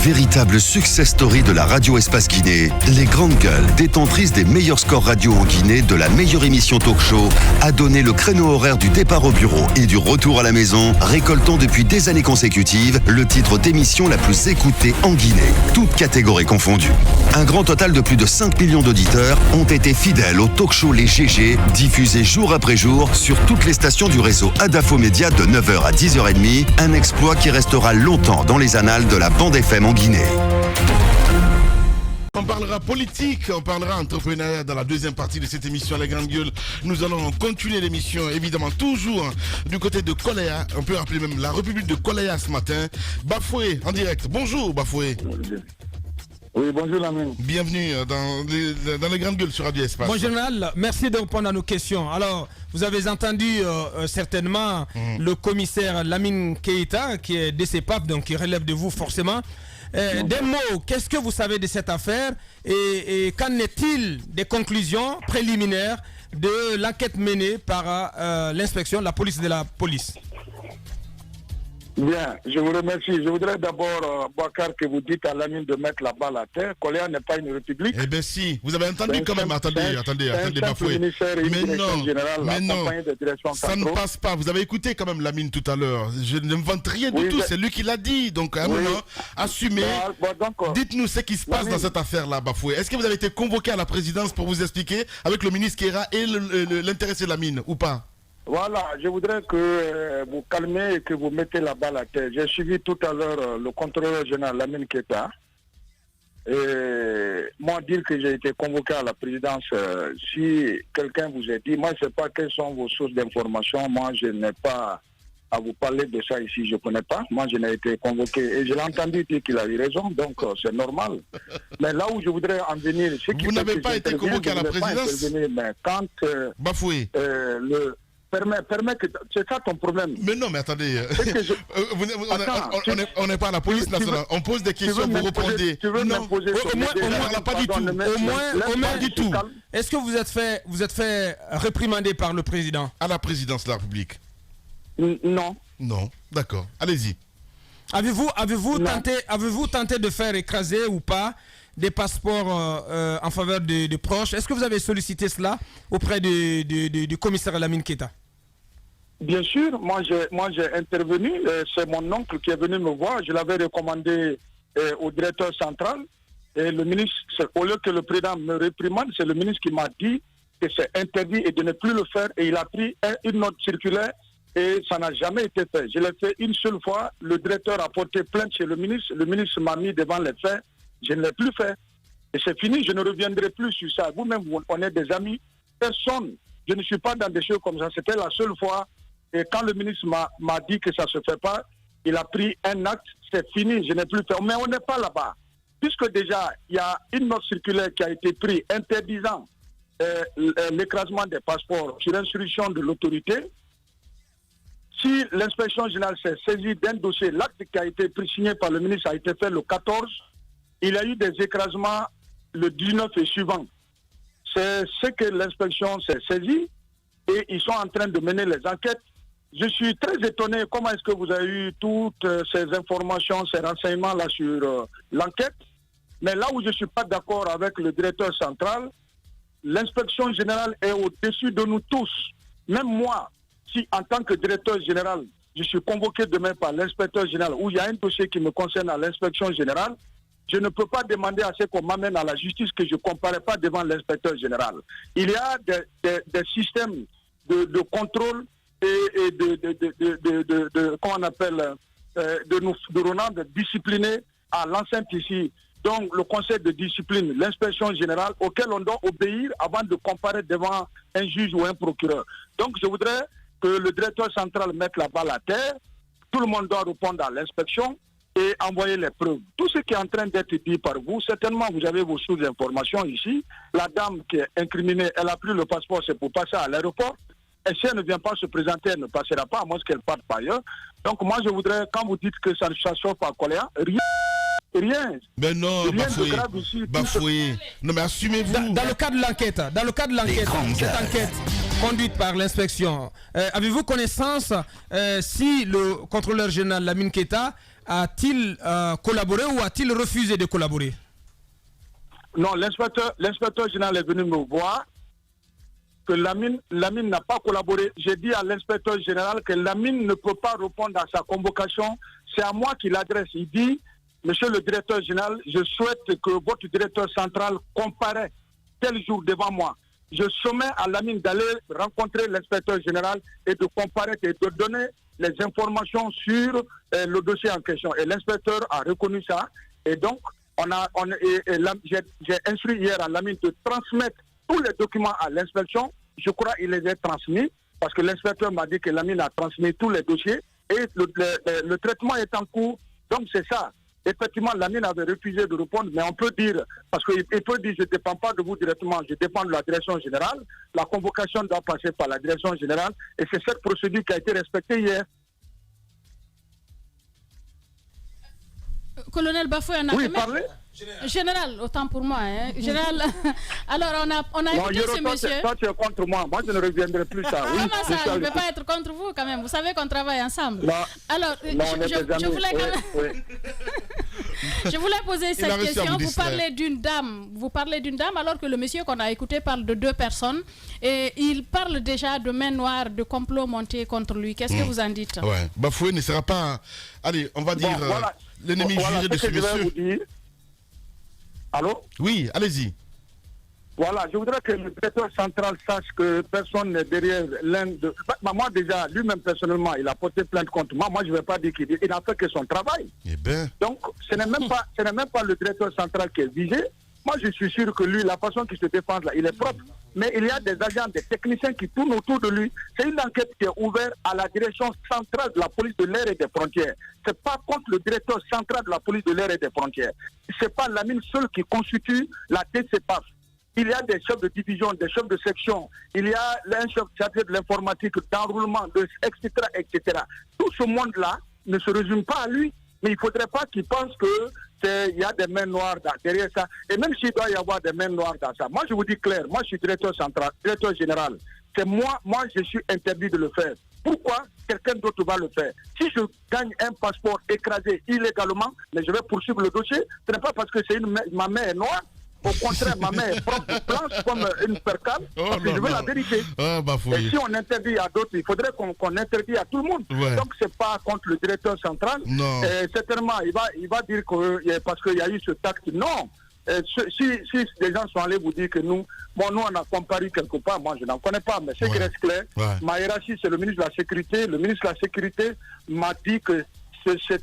Véritable success story de la radio Espace Guinée, les Grandes Gueules, détentrices des meilleurs scores radio en Guinée de la meilleure émission talk show, a donné le créneau horaire du départ au bureau et du retour à la maison, récoltant depuis des années consécutives le titre d'émission la plus écoutée en Guinée, toutes catégories confondues. Un grand total de plus de 5 millions d'auditeurs ont été fidèles au talk show Les GG, diffusé jour après jour sur toutes les stations du réseau Adafo Média de 9h à 10h30, un exploit qui restera longtemps dans les annales de la bande FM en Guinée. On parlera politique, on parlera entrepreneuriat dans la deuxième partie de cette émission Les Grandes Gueules. Nous allons continuer l'émission, évidemment, toujours du côté de Koleya. On peut appeler même la République de Koleya ce matin. Bafoué, en direct. Bonjour, Bafoué. Oui, bonjour Lamine. Bienvenue dans les Grandes Gueules sur Radio Espace. Bon général, merci de répondre à nos questions. Alors, vous avez entendu certainement le commissaire Lamine Keita, qui est de CEPAP, donc qui relève de vous forcément. Des mots, qu'est-ce que vous savez de cette affaire et qu'en est-il des conclusions préliminaires de l'enquête menée par l'inspection, la police de la police? Bien, je vous remercie. Je voudrais d'abord, Bouakar, que vous dites à Lamine de mettre la balle à terre. Koleya n'est pas une république. Eh bien si, vous avez entendu quand même, attendez, Bafoué. Mais non, ça ne passe pas. Vous avez écouté quand même Lamine tout à l'heure. Je ne m'invente rien du tout, c'est lui qui l'a dit. Donc à un moment, assumez. Dites-nous ce qui se passe dans cette affaire-là, Bafoué. Est-ce que vous avez été convoqué à la présidence pour vous expliquer avec le ministre Kéra et l'intéressé Lamine ou pas? Voilà, je voudrais que vous calmez et que vous mettez la balle à terre. J'ai suivi tout à l'heure le contrôleur général Lamine Keita. Et moi, dire que j'ai été convoqué à la présidence, si quelqu'un vous a dit, moi je ne sais pas quelles sont vos sources d'information, moi je n'ai pas à vous parler de ça ici, je ne connais pas. Moi je n'ai été convoqué et je l'ai entendu dire qu'il a eu raison, donc c'est normal. Mais là où je voudrais en venir... Vous n'avez pas été convoqué à la présidence? Mais quand Bafoué. Permets que... C'est ça ton problème. Mais non, mais attendez. On n'est pas à la police nationale. On pose des questions, vous répondez. Non, pas du tout. Au moins du tout. Est-ce que vous êtes fait réprimander par le président? À la présidence de la République? Non. Non, d'accord. Allez-y. Avez-vous tenté de faire écraser ou pas des passeports en faveur de proches? Est-ce que vous avez sollicité cela auprès du commissaire Lamine Keita? Bien sûr, moi j'ai intervenu, c'est mon oncle qui est venu me voir, je l'avais recommandé au directeur central, et le ministre, au lieu que le président me réprimande, c'est le ministre qui m'a dit que c'est interdit et de ne plus le faire, et il a pris une note circulaire, et ça n'a jamais été fait. Je l'ai fait une seule fois, le directeur a porté plainte chez le ministre m'a mis devant les faits, je ne l'ai plus fait. Et c'est fini, je ne reviendrai plus sur ça. Vous-même, on est des amis. Personne, je ne suis pas dans des choses comme ça. C'était la seule fois. Et quand le ministre m'a dit que ça ne se fait pas, il a pris un acte, c'est fini, je n'ai plus fait. Mais on n'est pas là-bas. Puisque déjà, il y a une note circulaire qui a été prise interdisant l'écrasement des passeports sur instruction de l'autorité. Si l'inspection générale s'est saisie d'un dossier, l'acte qui a été pris signé par le ministre a été fait le 14. Il y a eu des écrasements le 19 et suivant. C'est ce que l'inspection s'est saisie et ils sont en train de mener les enquêtes. Je suis très étonné comment est-ce que vous avez eu toutes ces informations, ces renseignements-là sur l'enquête. Mais là où je ne suis pas d'accord avec le directeur central, l'inspection générale est au-dessus de nous tous. Même moi, si en tant que directeur général, je suis convoqué demain par l'inspecteur général où il y a un dossier qui me concerne à l'inspection générale, je ne peux pas demander à ce qu'on m'amène à la justice que je ne comparais pas devant l'inspecteur général. Il y a des systèmes de contrôle et comment on appelle, de rendre discipliné à l'enceinte ici. Donc le conseil de discipline, l'inspection générale, auquel on doit obéir avant de comparer devant un juge ou un procureur. Donc je voudrais que le directeur central mette la balle à terre. Tout le monde doit répondre à l'inspection et envoyer les preuves. Tout ce qui est en train d'être dit par vous, certainement vous avez vos sources d'information ici. La dame qui est incriminée, elle a pris le passeport, c'est pour passer à l'aéroport. Et si elle ne vient pas se présenter, elle ne passera pas, à moins qu'elle parte par ailleurs. Donc moi je voudrais, quand vous dites que ça ne chauffe pas Koleya, rien. Mais non, Bafoué. Non mais assumez-vous. Dans le cadre de l'enquête, cette enquête conduite par l'inspection, avez-vous connaissance si le contrôleur général Lamine Keita a-t-il collaboré ou a-t-il refusé de collaborer? Non, l'inspecteur général est venu me voir, que Lamine n'a pas collaboré. J'ai dit à l'inspecteur général que Lamine ne peut pas répondre à sa convocation. C'est à moi qu'il adresse. Il dit, monsieur le directeur général, je souhaite que votre directeur central comparaisse tel jour devant moi. Je sommets à Lamine d'aller rencontrer l'inspecteur général et de comparaître et de donner les informations sur le dossier en question. Et l'inspecteur a reconnu ça. Et donc, j'ai instruit hier à Lamine de transmettre tous les documents à l'inspection. Je crois qu'il les a transmis parce que l'inspecteur m'a dit que Lamine a transmis tous les dossiers et le traitement est en cours. Donc c'est ça. Effectivement, Lamine avait refusé de répondre, mais on peut dire, parce qu'il peut dire je ne dépends pas de vous directement, je dépends de la direction générale. La convocation doit passer par la direction générale et c'est cette procédure qui a été respectée hier. Colonel Bafoué, oui, parlez. Général, autant pour moi. Hein. Général, alors on a écouté ce monsieur. Toi, tu es contre moi. Moi, je ne reviendrai plus ça. Oui, comment ça? Je ne vais pas être contre vous quand même. Vous savez qu'on travaille ensemble. Non, alors, je voulais quand même... Oui. Je voulais poser cette question. Vous parlez d'une dame alors que le monsieur qu'on a écouté parle de 2 personnes et il parle déjà de main noire, de complot monté contre lui. Qu'est-ce que vous en dites? Ouais. Bafoué ne sera pas... Allez, on va dire l'ennemi juré de ce monsieur. Allô? Oui, allez-y. Voilà, je voudrais que le directeur central sache que personne n'est derrière l'un de... Moi déjà, lui-même personnellement, il a porté plainte contre moi. Moi, je ne vais pas dire qu'il n'a fait que son travail. Eh ben. Donc, ce n'est même pas le directeur central qui est visé. Moi, je suis sûr que lui, la façon qu'il se défend là, il est propre. Mais il y a des agents, des techniciens qui tournent autour de lui. C'est une enquête qui est ouverte à la direction centrale de la police de l'air et des frontières. Ce n'est pas contre le directeur central de la police de l'air et des frontières. Ce n'est pas Lamine seul qui constitue la DCPAF. Il y a des chefs de division, des chefs de section, il y a un chef chargé de l'informatique, d'enroulement, etc., etc. Tout ce monde-là ne se résume pas à lui. Mais il ne faudrait pas qu'il pense qu'il y a des mains noires derrière ça. Et même s'il doit y avoir des mains noires dans ça, moi je vous dis clair, moi je suis directeur central, directeur général. C'est moi je suis interdit de le faire. Pourquoi quelqu'un d'autre va le faire? Si je gagne un passeport écrasé illégalement, mais je vais poursuivre le dossier, ce n'est pas parce que ma main est noire. Au contraire, ma main est propre, blanche comme une percale, parce que je veux la vérité. Et si on interdit à d'autres, il faudrait qu'on interdit à tout le monde. Ouais. Donc, ce n'est pas contre le directeur central. Non. Certainement, il va dire que parce qu'il y a eu ce tact. Non. Si les gens sont allés vous dire que nous on a comparé quelque part, moi je n'en connais pas, mais ce qui reste clair, ma hiérarchie, c'est le ministre de la Sécurité. Le ministre de la Sécurité m'a dit que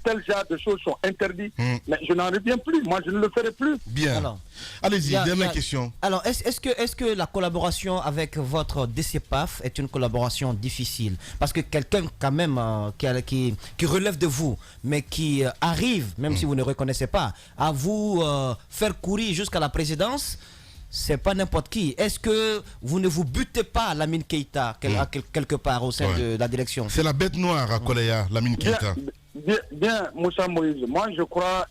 tel genre de choses sont interdites. Mais je n'en reviens plus. Moi, je ne le ferai plus. Bien. Alors, allez-y, dernière question. Alors, est-ce que la collaboration avec votre DCPAF est une collaboration difficile? Parce que quelqu'un, quand même, qui relève de vous, mais qui arrive, même si vous ne reconnaissez pas, à vous faire courir jusqu'à la présidence, c'est pas n'importe qui. Est-ce que vous ne vous butez pas Lamine Keïta quelque part au sein de la direction? C'est la bête noire à Koleya, Lamine Keïta. Bien, Moussa Moïse. Moi, je crois,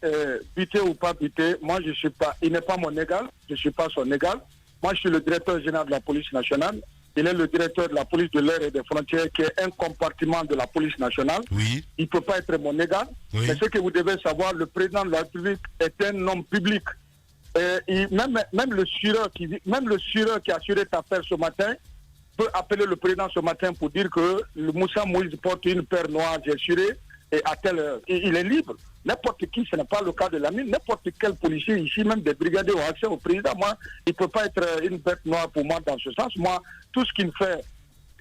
buter ou pas buter, moi, je suis pas, il n'est pas mon égal, je ne suis pas son égal. Moi, je suis le directeur général de la police nationale. Il est le directeur de la police de l'air et des frontières, qui est un compartiment de la police nationale. Oui. Il ne peut pas être mon égal. Oui. Mais ce que vous devez savoir, le président de la République est un homme public. Même le sureur qui a assuré ta paire ce matin peut appeler le président ce matin pour dire que le Moussa Moïse porte une paire noire, j'ai assuré, et à telle heure. Il est libre. N'importe qui, ce n'est pas le cas de Lamine, n'importe quel policier ici, même des brigadiers ont accès au président. Moi, il ne peut pas être une bête noire pour moi dans ce sens. Moi, tout ce qu'il fait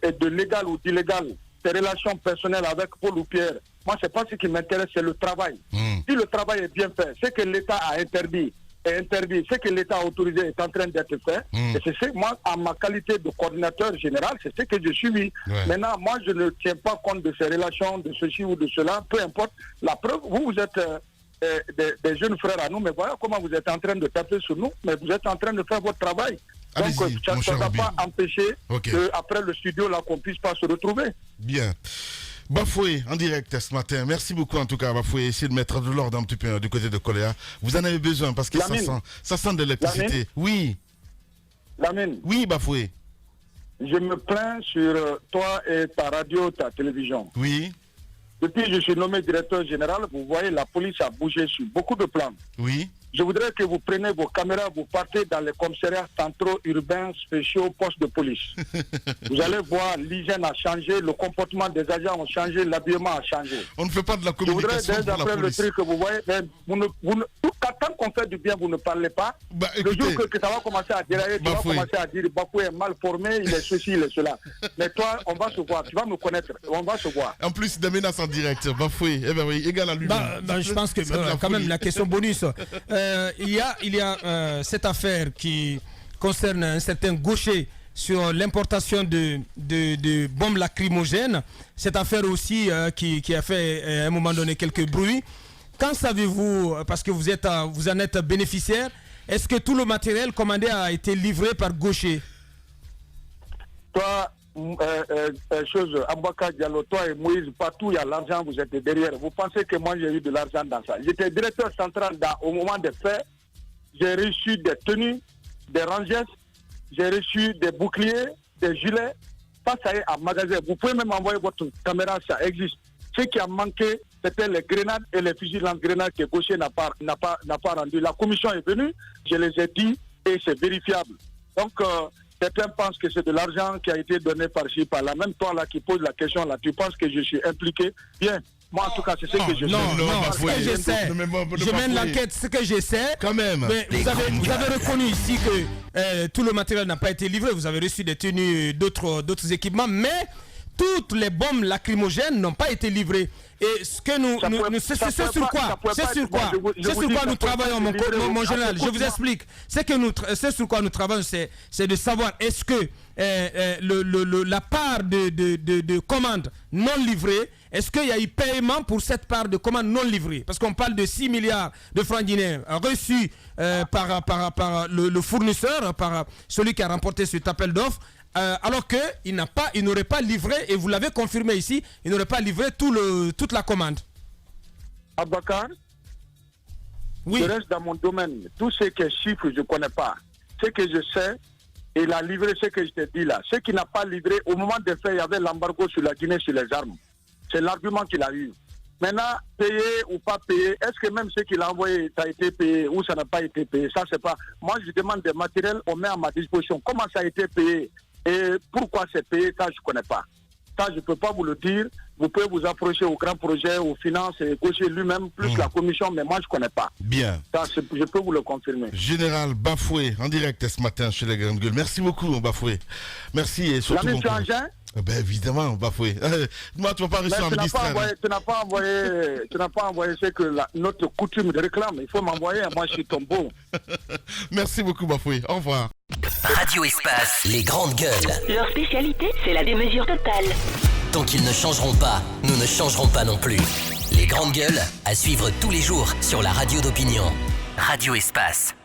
est de légal ou d'illégal, ses relations personnelles avec Paul ou Pierre, moi, ce n'est pas ce qui m'intéresse, c'est le travail. Si le travail est bien fait, c'est que l'État a interdit, ce que l'État a autorisé est en train d'être fait. Et c'est moi, en ma qualité de coordinateur général, c'est ce que je suis. Ouais. Maintenant, moi, je ne tiens pas compte de ces relations, de ceci ou de cela, peu importe. La preuve, vous êtes des jeunes frères à nous, mais voilà comment vous êtes en train de taper sur nous, mais vous êtes en train de faire votre travail. Donc, ça ne va pas empêcher qu'après le studio, là, qu'on ne puisse pas se retrouver. Bien. Bafoué, en direct ce matin. Merci beaucoup en tout cas, Bafoué. Essayez de mettre de l'ordre un petit peu du côté de Koleya. Vous en avez besoin parce que ça sent de l'électricité. Oui. Lamine. Oui, Bafoué. Je me plains sur toi et ta radio, ta télévision. Oui. Depuis que je suis nommé directeur général, vous voyez, la police a bougé sur beaucoup de plans. Oui. Je voudrais que vous preniez vos caméras, vous partez dans les commissariats centraux, urbains, spéciaux, postes de police. Vous allez voir, l'hygiène a changé, le comportement des agents a changé, l'habillement a changé. On ne fait pas de la communication pour la police. Le truc que vous voyez, tant qu'on fait du bien, vous ne parlez pas. Écoutez, le jour que ça va commencer à dérailler, tu vas commencer à dire Bafoué est mal formé, il est ceci, il est cela. Mais toi, on va se voir, tu vas me connaître, on va se voir. En plus, des menaces en direct, Bafoué, eh ben oui, égal à lui. Je pense que quand même la question bonus. Il y a cette affaire qui concerne un certain Gaucher sur l'importation de bombes lacrymogènes. Cette affaire aussi qui a fait à un moment donné quelques bruits. Quand savez-vous, parce que vous en êtes bénéficiaire, est-ce que tout le matériel commandé a été livré par Gaucher? Toi, Ambaka Diallo, toi et Moïse, partout il y a l'argent, vous êtes derrière. Vous pensez que moi j'ai eu de l'argent dans ça? J'étais directeur central au moment des faits. J'ai reçu des tenues, des rangettes, j'ai reçu des boucliers, des gilets. Ça y est, en magasin. Vous pouvez même envoyer votre caméra, ça existe. Ce qui a manqué, c'était les grenades et les fusils lance-grenades que Gaucher n'a pas rendu. La commission est venue, je les ai dit, et c'est vérifiable. Donc, certains pensent que c'est de l'argent qui a été donné par-ci, par-là. Même toi, là, qui pose la question, là, tu penses que je suis impliqué? Bien. Moi, en tout cas, c'est ce que je sais. Non, ce que je sais. Je mène l'enquête, ce que je sais. Quand même. Mais vous avez reconnu ici que tout le matériel n'a pas été livré. Vous avez reçu des tenues, d'autres équipements, mais toutes les bombes lacrymogènes n'ont pas été livrées. Et ce que c'est sur quoi nous travaillons, mon général. Je vous explique. C'est sur quoi nous travaillons, c'est de savoir est-ce que la part de commandes non livrées, est-ce qu'il y a eu paiement pour cette part de commandes non livrées? Parce qu'on parle de 6 milliards de francs guinéens reçus par le fournisseur, par celui qui a remporté cet appel d'offres. Alors qu'il n'aurait pas livré, et vous l'avez confirmé ici, il n'aurait pas livré toute la commande. Abakar, oui. Je reste dans mon domaine. Tout ce qui est chiffres, je ne connais pas. Ce que je sais, il a livré ce que je t'ai dit là. Ce qui n'a pas livré, au moment des faits, il y avait l'embargo sur la Guinée sur les armes. C'est l'argument qu'il a eu. Maintenant, payé ou pas payé, est-ce que même ce qu'il a envoyé, ça a été payé ou ça n'a pas été payé? Ça, c'est pas. Moi, je demande des matériels, on met à ma disposition. Comment ça a été payé? Et pourquoi c'est payé, ça je ne connais pas. Ça je ne peux pas vous le dire. Vous pouvez vous approcher au grand projet, aux finances et Gaucher lui-même, plus la commission, mais moi je ne connais pas. Bien. Ça, je peux vous le confirmer. Général Bafoué, en direct ce matin chez les Grandes Gueules. Merci beaucoup Bafoué. Merci et surtout... L'ami, tu as un gêne? Ben évidemment, Bafoué. Moi, tu ne vas pas réussir à me distraire. Tu n'as pas envoyé ce que notre coutume de réclame. Il faut m'envoyer, moi je suis ton beau. Merci beaucoup Bafoué. Au revoir. Radio Espace, les Grandes Gueules. Leur spécialité, c'est la démesure totale. Tant qu'ils ne changeront pas, nous ne changerons pas non plus. Les Grandes Gueules, à suivre tous les jours sur la radio d'opinion. Radio Espace.